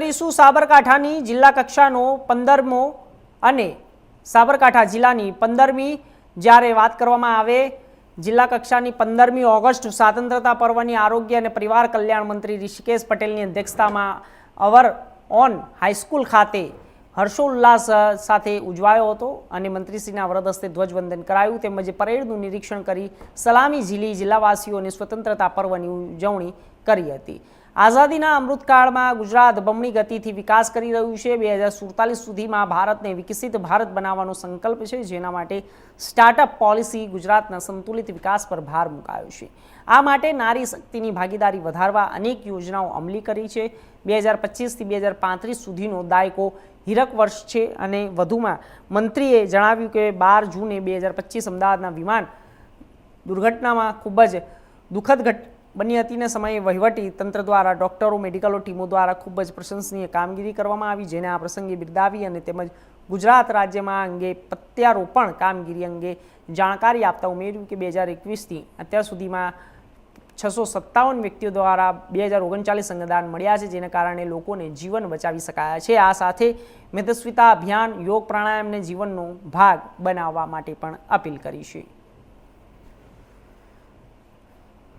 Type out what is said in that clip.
કરીશું સાબરકાંઠાની જિલ્લા કક્ષાનો 15મો અને સાબરકાંઠા જિલ્લાની 15મી જ્યારે વાત કરવામાં આવે જિલ્લા કક્ષાની 15મી ઓગસ્ટ સ્વાતંત્રતા પર્વની આરોગ્ય અને પરિવાર કલ્યાણ મંત્રી ઋષિકેશ પટેલની અધ્યક્ષતામાં અવર ઓન હાઈસ્કૂલ ખાતે હર્ષોલ્લાસ સાથે ઉજવાયો હતો અને મંત્રીશ્રીના વરદ હસ્તે ધ્વજવંદન કરાયું તેમજ પરેડનું નિરીક્ષણ કરી સલામી ઝીલી જિલ્લાવાસીઓને સ્વતંત્રતા પર્વની ઉજવણી કરી હતી। આઝાદીના અમૃતકાળમાં ગુજરાત બમણી ગતિથી વિકાસ કરી રહ્યું છે। 2047 સુધીમાં ભારતને વિકસિત ભારત બનાવવાનો સંકલ્પ છે, જેના માટે સ્ટાર્ટઅપ પોલિસી ગુજરાતના સંતુલિત વિકાસ પર ભાર મુકાયો છે। આ માટે નારી શક્તિની ભાગીદારી વધારવા અનેક યોજનાઓ અમલી કરી છે। 2025થી 2035 સુધીનો દાયકો હીરક વર્ષ છે અને વધુમાં મંત્રીએ જણાવ્યું કે 12 જૂને 2025 અમદાવાદના વિમાન દુર્ઘટનામાં ખૂબ જ દુઃખદ બની હતી ને સમયે વહીવટી તંત્ર દ્વારા ડોક્ટરો મેડિકલ ટીમો દ્વારા ખૂબ જ પ્રશંસનીય કામગીરી કરવામાં આવી, જેને આ પ્રસંગે બિરદાવી અને તેમજ ગુજરાત રાજ્યમાં અંગે પ્રત્યારોપણ કામગીરી અંગે જાણકારી આપતા ઉમેર્યું કે 2021થી અત્યાર સુધીમાં 657 વ્યક્તિઓ દ્વારા 2039 અંગદાન મળ્યા છે, જેને કારણે લોકોને જીવન બચાવી શકાયા છે। આ સાથે મેદસ્વીતા અભિયાન યોગ પ્રાણાયામને જીવનનો ભાગ બનાવવા માટે પણ અપીલ કરી છે।